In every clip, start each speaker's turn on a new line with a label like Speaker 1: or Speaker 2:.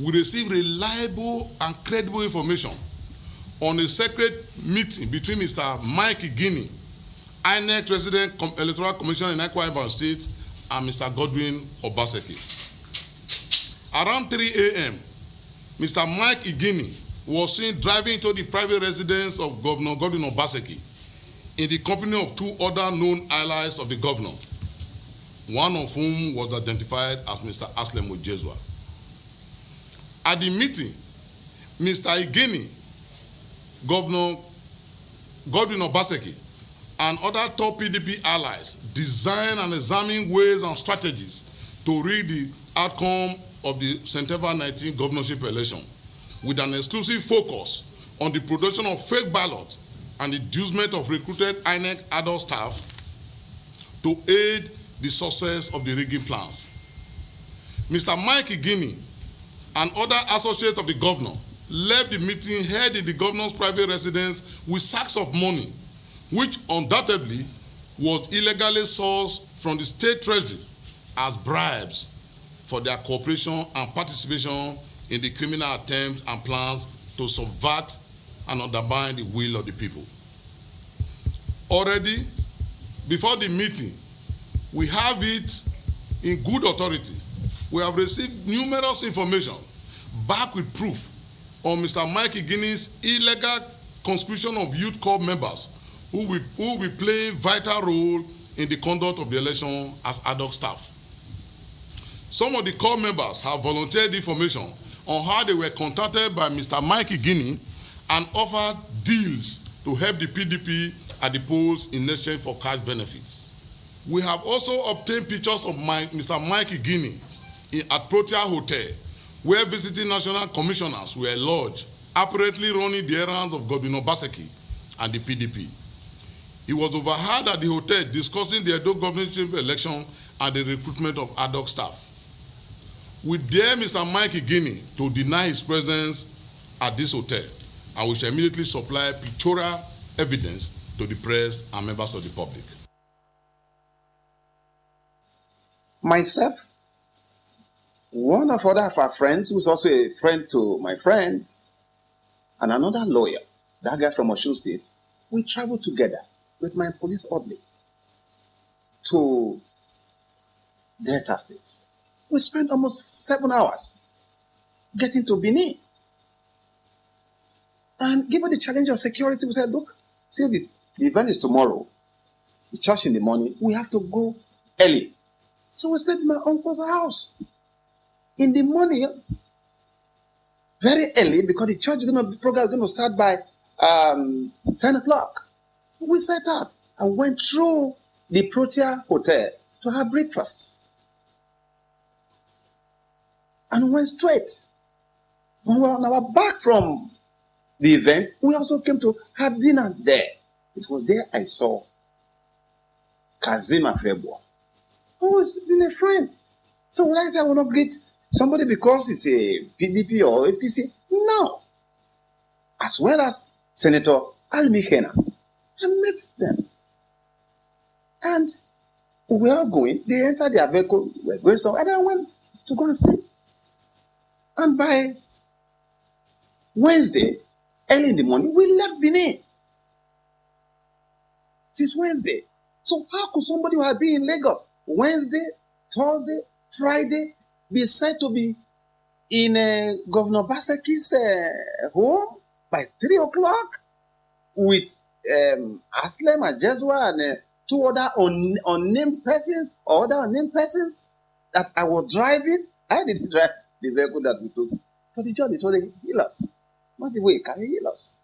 Speaker 1: we received reliable and credible information on a secret meeting between Mr. Mike Igini, INEC Resident Electoral Commissioner in Akwa Ibom State, and Mr. Godwin Obaseki. Around 3 a.m., Mr. Mike Igini was seen driving to the private residence of Governor Godwin Obaseki in the company of two other known allies of the governor, one of whom was identified as Mr. Aslem Ojezwa. At the meeting, Mr. Igini, Governor Godwin Obaseki, and other top PDP allies design and examine ways and strategies to rig the outcome of the September 19 governorship election, with an exclusive focus on the production of fake ballots and inducement of recruited INEC adult staff to aid the success of the rigging plans. Mr. Mike Igini and other associates of the governor left the meeting held in the governor's private residence with sacks of money, which undoubtedly was illegally sourced from the state treasury as bribes for their cooperation and participation in the criminal attempts and plans to subvert and undermine the will of the people. Already, before the meeting, we have it in good authority. We have received numerous information back with proof on Mr. Mike Igini's illegal conscription of youth corps members who will be playing vital role in the conduct of the election as ad hoc staff. Some of the corps members have volunteered information on how they were contacted by Mr. Mike Igini and offered deals to help the PDP at the polls in exchange for cash benefits. We have also obtained pictures of Mr. Mike Igini at Protea Hotel, where visiting national commissioners were lodged, apparently running the errands of Godwin Obaseki and the PDP. He was overheard at the hotel discussing the Edo governorship election and the recruitment of ad hoc staff. We dare Mr. Mike Igini to deny his presence at this hotel, and we shall immediately supply pictorial evidence to the press and members of the public.
Speaker 2: Myself, one of our friends, who's also a friend to my friend, and another lawyer, that guy from Osun State, we traveled together with my police orderly to Delta State. We spent almost 7 hours getting to Benin. And given the challenge of security, we said, look, see, the event is tomorrow. It's church in the morning. We have to go early. So we stayed in my uncle's house in the morning, very early, because the church program is going to start by 10 o'clock. We set up and went through the Protea Hotel to have breakfast. And went straight. When we were on our back from the event, we also came to have dinner there. It was there I saw Kazim Afebwa, who was been a friend. So when I say I will not greet somebody because it's a PDP or APC, no. As well as Senator Al-Mikena, I met them. And we were going, they entered their vehicle, we were going somewhere, and I went to go and sleep. And by Wednesday, early in the morning, we left Benin. It is Wednesday. So how could somebody who had been in Lagos Wednesday, Thursday, Friday be said to be in Governor Obaseki's home by 3 o'clock with Aslem and Jeswa and two other unnamed persons or other unnamed persons that I was driving? I didn't drive the vehicle that we took for the journey. It was the healers, not the way can heal us.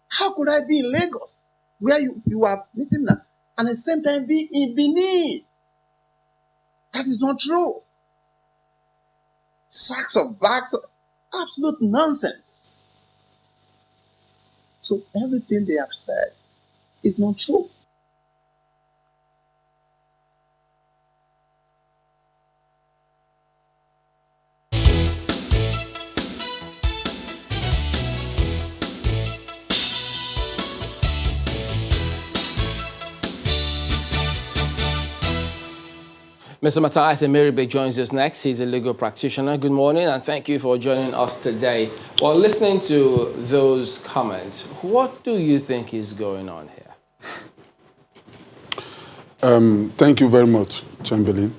Speaker 2: How could I be in Lagos where you are meeting now and at the same time be in Benin? That is not true. Sacks of bags of absolute nonsense. So everything they have said is not true.
Speaker 3: Mr. Matthias Emeribe joins us next. He's a legal practitioner. Good morning and thank you for joining us today. While listening to those comments, what do you think is going on here?
Speaker 4: Thank you very much, Chamberlain.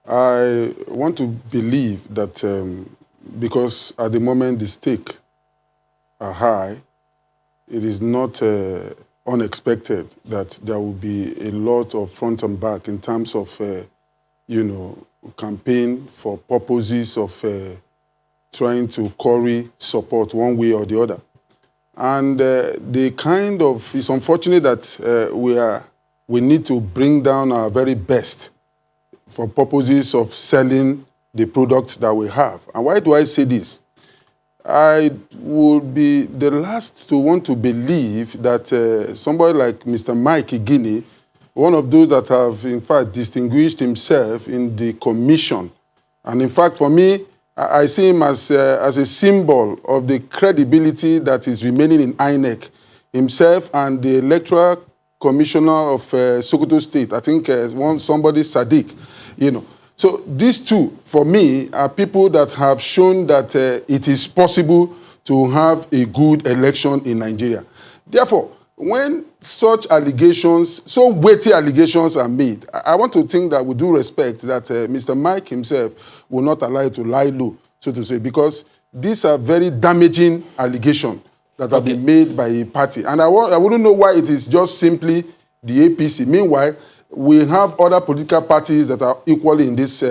Speaker 4: I want to believe that because at the moment the stakes are high, it is not unexpected that there will be a lot of front and back in terms of, campaign for purposes of trying to curry support one way or the other. And it's unfortunate that we need to bring down our very best for purposes of selling the product that we have. And why do I say this? I would be the last to want to believe that somebody like Mr. Mike Igini, one of those that have, in fact, distinguished himself in the commission. And in fact, for me, I see him as a symbol of the credibility that is remaining in INEC, himself and the electoral commissioner of Sokoto State, I think somebody, Sadiq, So these two, for me, are people that have shown that it is possible to have a good election in Nigeria. Therefore, when such allegations, so weighty allegations are made, I want to think that with due respect that Mr. Mike himself will not allow it to lie low, so to say, because these are very damaging allegations that have been made by a party. And I wouldn't know why it is just simply the APC. Meanwhile, we have other political parties that are equally in this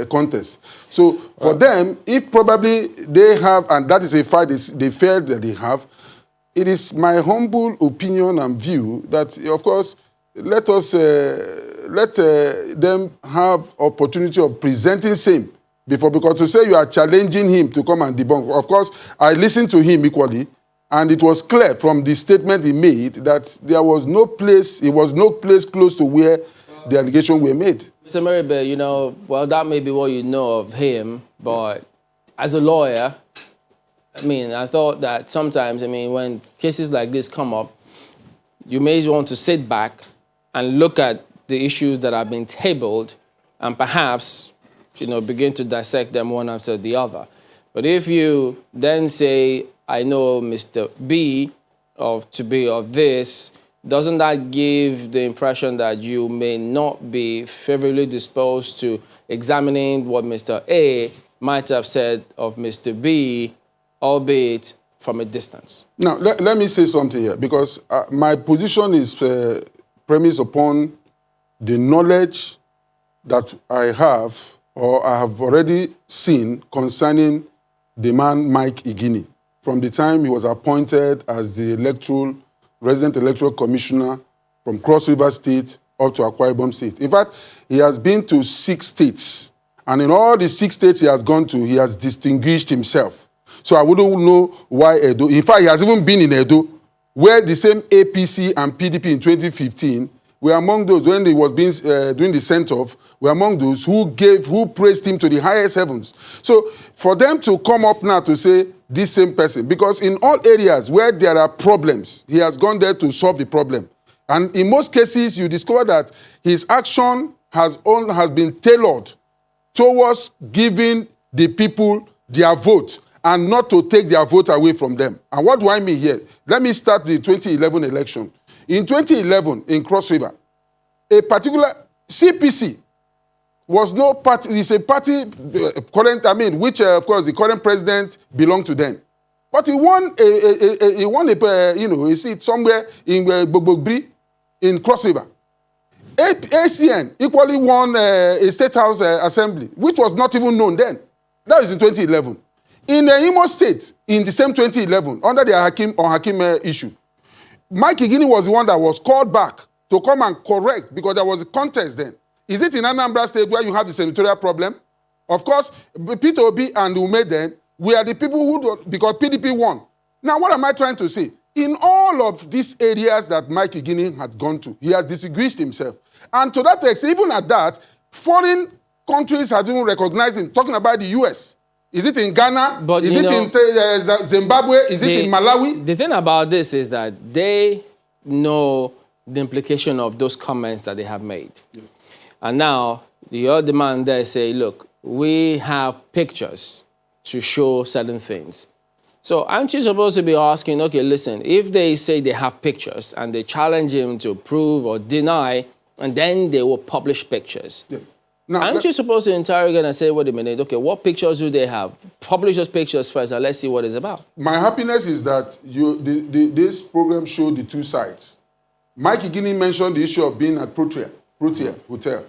Speaker 4: contest. So for them, if probably they have, and that is a fact they felt that they have, it is my humble opinion and view that, of course, let them have opportunity of presenting same before, because to say you are challenging him to come and debunk. Of course, I listened to him equally, and it was clear from the statement he made that there was no place, it was no place close to where the allegations were made.
Speaker 3: Mr. Meribe, well, that may be what you know of him, but as a lawyer, I thought that sometimes, when cases like this come up, you may want to sit back and look at the issues that have been tabled and perhaps, begin to dissect them one after the other. But if you then say, I know Mr. B to be of this, doesn't that give the impression that you may not be favorably disposed to examining what Mr. A might have said of Mr. B, albeit from a distance?
Speaker 4: Now, let me say something here, because my position is premised upon the knowledge that I have, or I have already seen concerning the man Mike Igini, from the time he was appointed as the resident electoral commissioner from Cross River State up to Akwa Ibom State. In fact, he has been to 6 states. And in all the 6 states he has gone to, he has distinguished himself. So I wouldn't know why Edo. In fact, he has even been in Edo, where the same APC and PDP in 2015 were among those, when he was doing the send-off, were among those who praised him to the highest heavens. So for them to come up now to say, this same person, because in all areas where there are problems, he has gone there to solve the problem. And in most cases, you discover that his action has been tailored towards giving the people their vote and not to take their vote away from them. And what do I mean here? Let me start the 2011 election. In 2011, in Cross River, a particular CPC was no party, it's a party which of course the current president belonged to them. But he won a seat somewhere in Gbogbogri in Cross River. ACN equally won a state house assembly, which was not even known then. That was in 2011. In the Imo State, in the same 2011, under the Hakim issue, Mike Igini was the one that was called back to come and correct, because there was a contest then. Is it in Anambra State where you have the senatorial problem? Of course, Peter Obi and Ume then, we are the people who, because PDP won. Now, what am I trying to say? In all of these areas that Mike Igini had gone to, he has distinguished himself. And to that extent, even at that, foreign countries have even recognized him, talking about the US. Is it in Ghana?
Speaker 3: But,
Speaker 4: is it in Zimbabwe? Is it in Malawi?
Speaker 3: The thing about this is that they know the implication of those comments that they have made. Yes. And now the other man there say, look, we have pictures to show certain things. So aren't you supposed to be asking, okay, listen, if they say they have pictures and they challenge him to prove or deny, and then they will publish pictures.
Speaker 4: Yeah. Now,
Speaker 3: Aren't you supposed to interrogate and say, wait a minute, okay, what pictures do they have? Publish those pictures first and let's see what it's about.
Speaker 4: my happiness is that this program showed the two sides. Mike Igini mentioned the issue of being at Protea Hotel.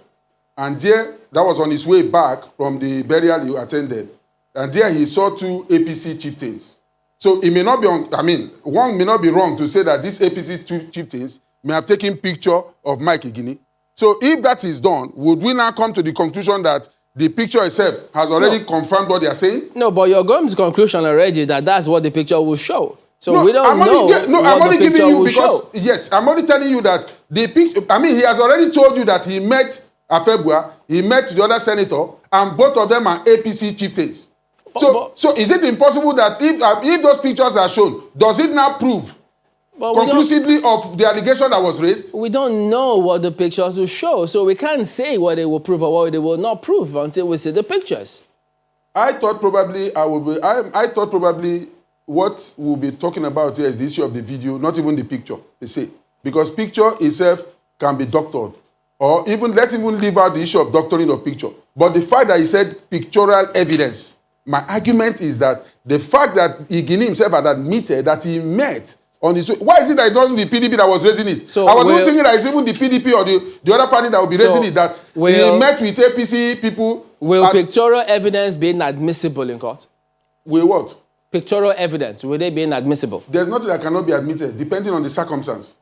Speaker 4: And there, that was on his way back from the burial he attended. And there he saw two APC chieftains. So it may not be, one may not be wrong to say that these APC two chieftains may have taken picture of Mike Igini. So if that is done, would we now come to the conclusion that the picture itself has already confirmed what they are saying?
Speaker 3: No, but you're going to the conclusion already that that's what the picture will show. So
Speaker 4: No,
Speaker 3: we don't know
Speaker 4: I'm
Speaker 3: what
Speaker 4: only
Speaker 3: the
Speaker 4: giving
Speaker 3: picture
Speaker 4: you
Speaker 3: will
Speaker 4: because
Speaker 3: show.
Speaker 4: yes, I'm only telling you that the picture. He has already told you that he met Afebua, he met the other senator, and both of them are APC chieftains. So is it impossible that if those pictures are shown, does it now prove conclusively of the allegation that was raised?
Speaker 3: We don't know what the pictures will show, so we can't say what they will prove or what they will not prove until we see the pictures.
Speaker 4: I thought probably what we'll be talking about here is the issue of the video, not even the picture, they say. Because picture itself can be doctored. Or let's even leave out the issue of doctoring of picture. But the fact that he said pictorial evidence, my argument is that the fact that Igini himself had admitted that he met on his way. Why is it that it wasn't the PDP that was raising it?
Speaker 3: So
Speaker 4: I was not thinking that it's even the PDP or the other party that will be raising it, that he met with APC people.
Speaker 3: Will pictorial evidence be inadmissible in court?
Speaker 4: Will what?
Speaker 3: Pictorial evidence, will they be inadmissible?
Speaker 4: There's nothing that cannot be admitted, depending on the circumstance.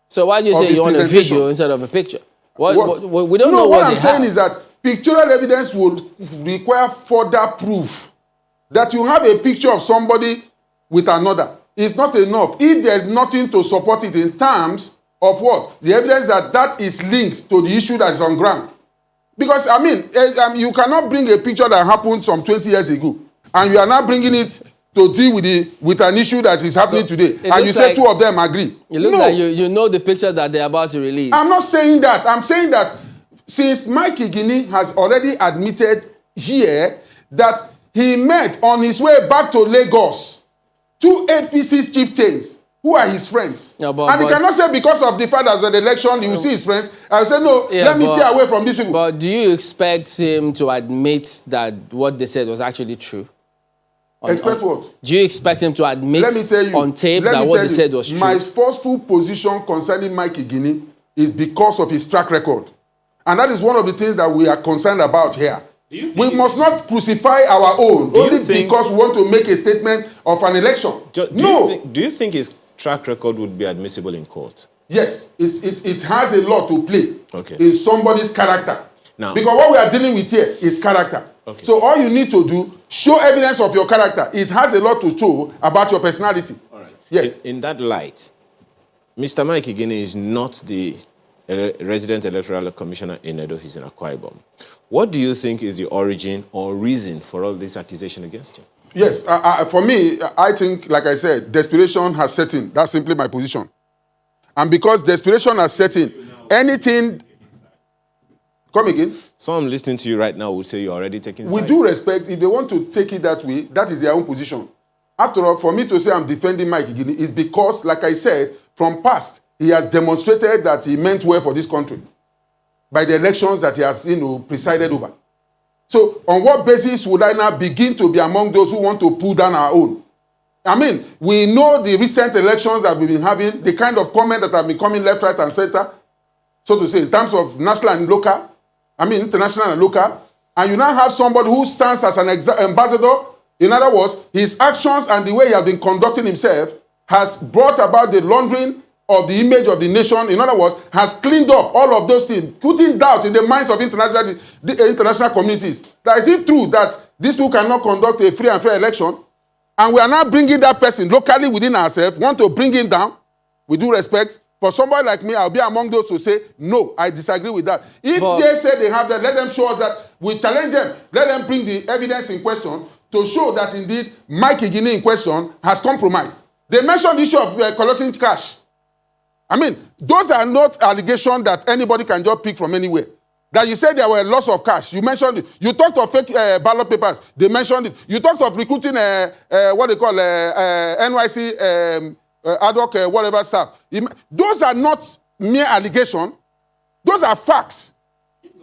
Speaker 3: So why do you say you want a video instead of a picture? We don't know what
Speaker 4: I'm saying is that pictorial evidence would require further proof that you have a picture of somebody with another. It's not enough. If there's nothing to support it in terms of what? The evidence that is linked to the issue that is on ground. Because, you cannot bring a picture that happened some 20 years ago, and you are now bringing it to deal with an issue that is happening today, and you say two of them agree.
Speaker 3: It looks like you know the picture that they're about to release.
Speaker 4: I'm not saying that. I'm saying that since Mike Igini has already admitted here that he met on his way back to Lagos two APC chieftains who are his friends.
Speaker 3: Yeah,
Speaker 4: and he cannot say because of the fact that the election, he will see his friends. I will say, no, let me stay away from these people.
Speaker 3: But do you expect him to admit that what they said was actually true?
Speaker 4: Expect what?
Speaker 3: Do you expect him to admit on tape that what they said was true?
Speaker 4: My forceful position concerning Mike Igini is because of his track record. And that is one of the things that we are concerned about here. We must not crucify our own only because we want to make a statement of an election.
Speaker 5: Do you think his track record would be admissible in court?
Speaker 4: Yes, it has a lot to play in somebody's character.
Speaker 5: Now,
Speaker 4: because what we are dealing with here is character.
Speaker 5: Okay.
Speaker 4: So all you need to do, show evidence of your character. It has a lot to show about your personality.
Speaker 5: All right.
Speaker 4: Yes.
Speaker 5: In that light, Mr. Mike Igini is not the resident electoral commissioner in Edo. He's in Akwa Ibom. What do you think is the origin or reason for all this accusation against him?
Speaker 4: Yes, for me, I think, like I said, desperation has set in. That's simply my position. And because desperation has set in, anything... Come again?
Speaker 5: Some listening to you right now will say you're already taking sides.
Speaker 4: With due respect, if they want to take it that way, that is their own position. After all, for me to say I'm defending Mike Igini is because, like I said, from past, he has demonstrated that he meant well for this country by the elections that he has, presided over. So, on what basis would I now begin to be among those who want to pull down our own? We know the recent elections that we've been having, the kind of comment that have been coming left, right, and center, so to say, in terms of national and local, international and local, and you now have somebody who stands as an ambassador. In other words, his actions and the way he has been conducting himself has brought about the laundering of the image of the nation. In other words, has cleaned up all of those things, putting doubt in the minds of the international communities. That is it true that these people cannot conduct a free and fair election, and we are now bringing that person locally within ourselves, want to bring him down, with due respect. For somebody like me, I'll be among those who say, no, I disagree with that. If they say they have that, let them show us that. We challenge them. Let them bring the evidence in question to show that indeed Mike Igini in question has compromised. They mentioned the issue of collecting cash. Those are not allegations that anybody can just pick from anywhere. That you said there were lots of cash. You mentioned it. You talked of fake ballot papers. They mentioned it. You talked of recruiting what they call NYC ad hoc whatever stuff. Those are not mere allegations. Those are facts.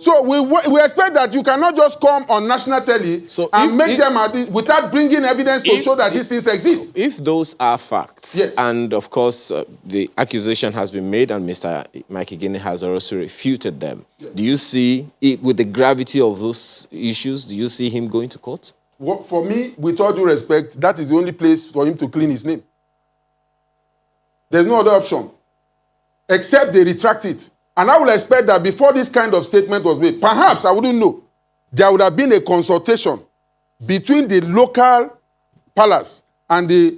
Speaker 4: So we expect that you cannot just come on national telly and make them without bringing evidence to show that these things exist.
Speaker 5: If those are facts,
Speaker 4: yes,
Speaker 5: and of course the accusation has been made and Mr. Mike Igini has also refuted them, yes, do you see, with the gravity of those issues, do you see him going to court?
Speaker 4: Well, for me, with all due respect, that is the only place for him to clean his name. There's no other option, except they retract it. And I would expect that before this kind of statement was made, perhaps, I wouldn't know, there would have been a consultation between the local palace and the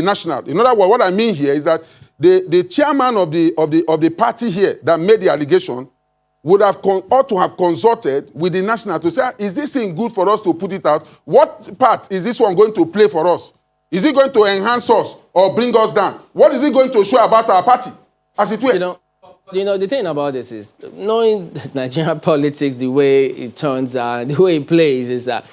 Speaker 4: national. In other words, what I mean here is that the chairman of the party here that made the allegation would have ought to have consulted with the national to say, is this thing good for us to put it out? What part is this one going to play for us? Is it going to enhance us or bring us down? What is it going to show about our party, as it were?
Speaker 3: You know, the thing about this is, knowing Nigerian politics, the way it turns out, the way it plays, is that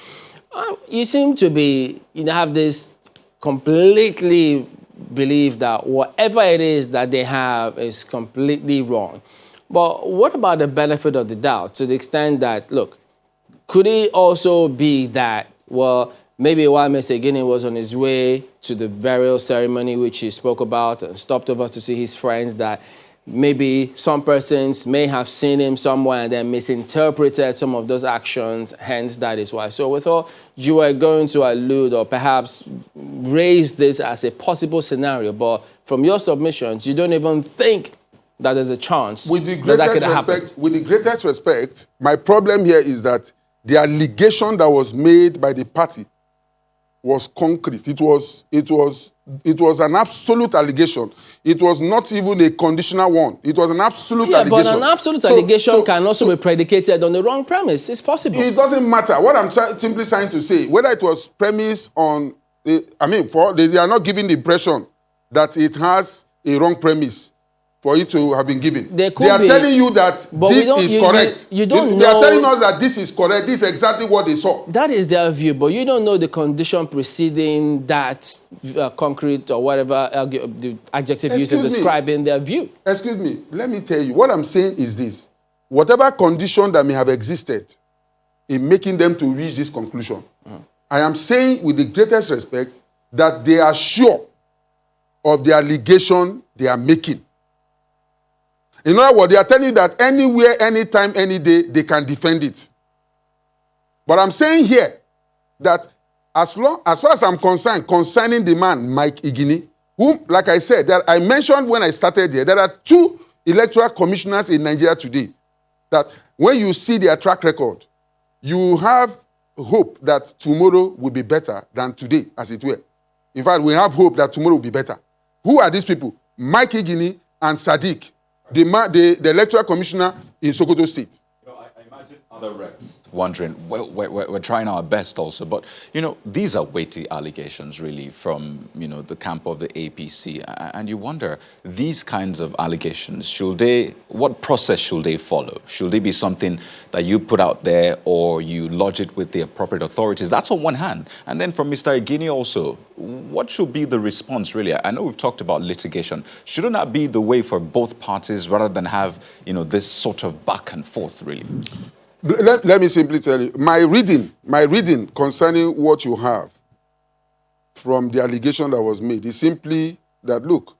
Speaker 3: you seem to be, have this completely belief that whatever it is that they have is completely wrong. But what about the benefit of the doubt, to the extent that, look, could it also be that, well, maybe while Mr. Igini was on his way to the burial ceremony, which he spoke about, and stopped over to see his friends, that maybe some persons may have seen him somewhere and then misinterpreted some of those actions, hence that is why. So we thought you were going to allude or perhaps raise this as a possible scenario, but from your submissions, you don't even think that there's a chance that could happen.
Speaker 4: With the greatest respect, my problem here is that the allegation that was made by the party was concrete. It was an absolute allegation. It was not even a conditional one. It was an absolute allegation.
Speaker 3: Yeah, but an absolute allegation can also be predicated on the wrong premise. It's possible.
Speaker 4: It doesn't matter. What I'm simply trying to say, whether it was premised on, they are not giving the impression that it has a wrong premise for it to have been given. They are telling you that this is correct. You don't know. They are telling us that this is correct. This is exactly what they saw.
Speaker 3: That is their view, but you don't know the condition preceding that concrete or whatever the adjective used in describing their view.
Speaker 4: Excuse me. Let me tell you. What I'm saying is this. Whatever condition that may have existed in making them to reach this conclusion, I am saying with the greatest respect that they are sure of the allegation they are making. In other words, they are telling you that anywhere, anytime, any day, they can defend it. But I'm saying here that as far as I'm concerned, concerning the man, Mike Igini, whom, like I said, that I mentioned when I started here, there are 2 electoral commissioners in Nigeria today that when you see their track record, you have hope that tomorrow will be better than today, as it were. In fact, we have hope that tomorrow will be better. Who are these people? Mike Igini and Sadiq, the electoral commissioner in Sokoto State.
Speaker 6: I imagine other reps wondering, well, we're trying our best also, but, these are weighty allegations, really, from, the camp of the APC. And you wonder, these kinds of allegations, what process should they follow? Should they be something that you put out there or you lodge it with the appropriate authorities? That's on one hand. And then from Mr. Igini also, what should be the response, really? I know we've talked about litigation. Shouldn't that be the way for both parties rather than have, this sort of back and forth, really?
Speaker 4: Let me simply tell you, my reading concerning what you have from the allegation that was made is simply that, look,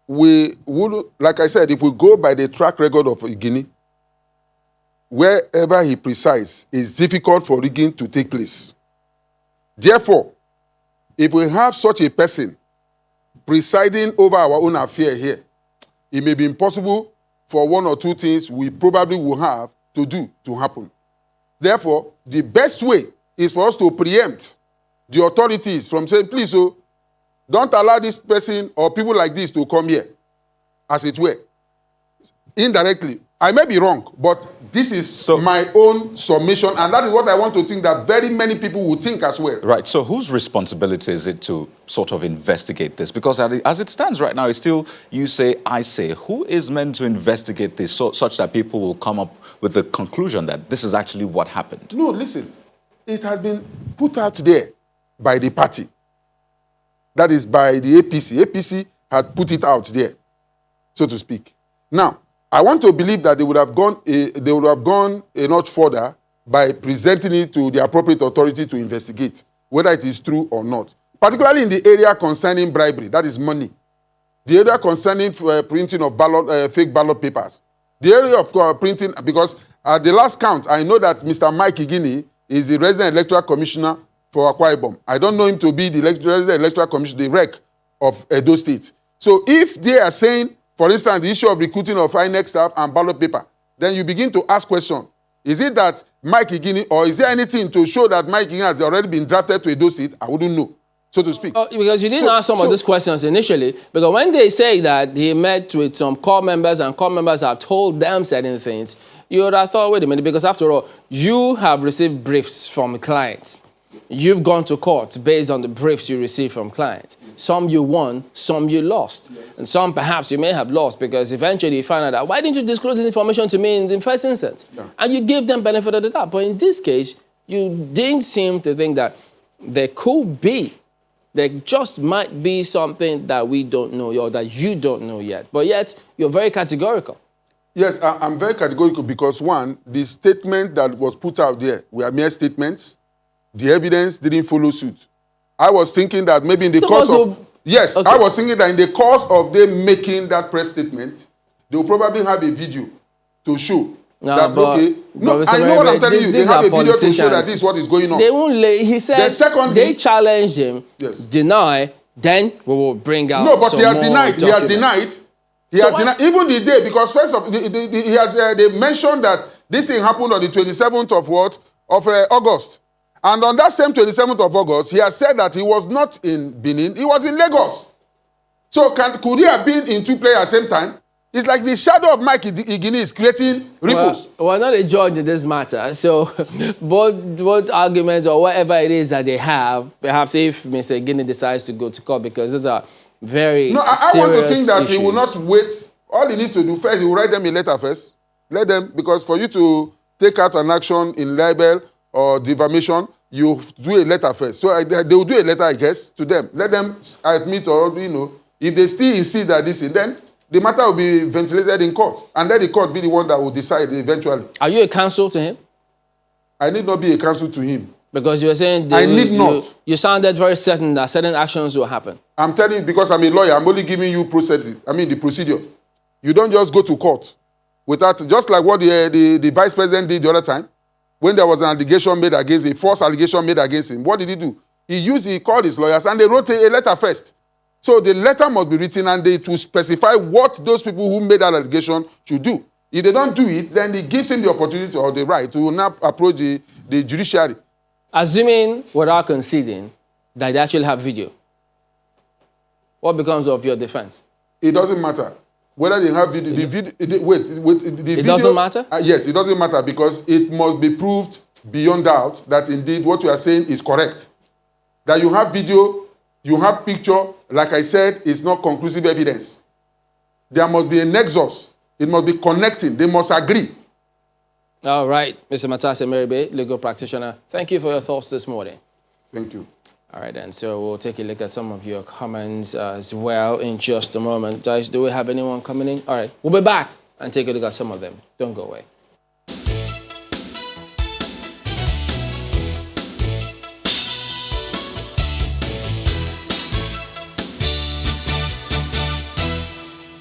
Speaker 4: we would, like I said, if we go by the track record of Igini, wherever he presides, it's difficult for rigging to take place. Therefore, if we have such a person presiding over our own affair here, it may be impossible for 1 or 2 things we probably will have to do to happen. Therefore, the best way is for us to preempt the authorities from saying, please, don't allow this person or people like this to come here, as it were. Indirectly, I may be wrong, but this is my own submission, and that is what I want to think that very many people will think as well.
Speaker 6: Right. So whose responsibility is it to sort of investigate this? Because as it stands right now, it's still you say, I say. Who is meant to investigate this such that people will come up with the conclusion that this is actually what happened?
Speaker 4: No, listen. It has been put out there by the party. That is by the APC. APC had put it out there, so to speak. Now, I want to believe that they would have gone a notch further by presenting it to the appropriate authority to investigate whether it is true or not. Particularly in the area concerning bribery, that is money. The area concerning printing of fake ballot papers. The area of printing, because at the last count, I know that Mr. Mike Igini is the resident electoral commissioner for Akwa Ibom. I don't know him to be the resident electoral commissioner, the REC of Edo State. So if they are saying, for instance, the issue of recruiting of INEC staff and ballot paper, then you begin to ask questions. Is it that Mike Igini, or is there anything to show that Mike Igini has already been drafted to Edo State? I wouldn't know, so to speak.
Speaker 3: Because you didn't ask some of these questions initially, because when they say that he met with some core members and core members have told them certain things, you would have thought, wait a minute, because after all, you have received briefs from clients. You've gone to court based on the briefs you received from clients. Some you won, some you lost. And some perhaps you may have lost because eventually you find out that, why didn't you disclose this information to me in the first instance? Yeah. And you give them benefit of the doubt. But in this case, you didn't seem to think that there just might be something that we don't know or that you don't know yet. But yet, you're very categorical.
Speaker 4: Yes, I'm very categorical because, one, the statement that was put out there were mere statements. The evidence didn't follow suit. I was thinking that maybe in the course of... Yes, okay. I was thinking that in the course of them making that press statement, they will probably have a video to show that, I know what I'm telling you. They have a video to show that this is what is going on.
Speaker 3: They won't he said they challenged him, deny, then we will bring out
Speaker 4: No, but he has denied. He has denied. He has denied. Even the day, because first of they mentioned that this thing happened on the 27th of August. And on that same 27th of August, he has said that he was not in Benin, he was in Lagos. So could he have been in two places at the same time? It's like the shadow of Mike Igini is creating ripples.
Speaker 3: Well, we're not a judge in this matter. So both arguments or whatever it is that they have, perhaps if Mr. Igini decides to go to court, because these are very serious
Speaker 4: I want to think that
Speaker 3: issues.
Speaker 4: He will not wait. All he needs to do first, he will write them a letter first. Let them, because for you to take out an action in libel or defamation, you do a letter first. So they will do a letter, I guess, to them. Let them admit or, if they still insist that this is, then the matter will be ventilated in court. And let the court be the one that will decide eventually.
Speaker 3: Are you a counsel to him?
Speaker 4: I need not be a counsel to him.
Speaker 3: Because you were saying... You sounded very certain that certain actions will happen. I'm
Speaker 4: telling you, because I'm a lawyer, I'm only giving you the procedure. You don't just go to court without... Just like what the vice president did the other time. When there was an allegation made against him, a false allegation made against him, what did he do? He called his lawyers and they wrote a letter first. So the letter must be written and they to specify what those people who made that allegation should do. If they don't do it, then it gives him the opportunity or the right to now approach the judiciary.
Speaker 3: Assuming, without conceding, that they actually have video, what becomes of your defense?
Speaker 4: It doesn't matter. Whether they have video,
Speaker 3: It doesn't matter?
Speaker 4: Yes, it doesn't matter because it must be proved beyond doubt that indeed what you are saying is correct. That you have video, you have picture, like I said, is not conclusive evidence. There must be a nexus. It must be connecting. They must agree.
Speaker 3: All right, Mr. Matase Meribe, legal practitioner. Thank you for your thoughts this morning.
Speaker 4: Thank you.
Speaker 3: All right, then. So we'll take a look at some of your comments as well in just a moment. Guys, do we have anyone coming in? All right, we'll be back and take a look at some of them. Don't go away.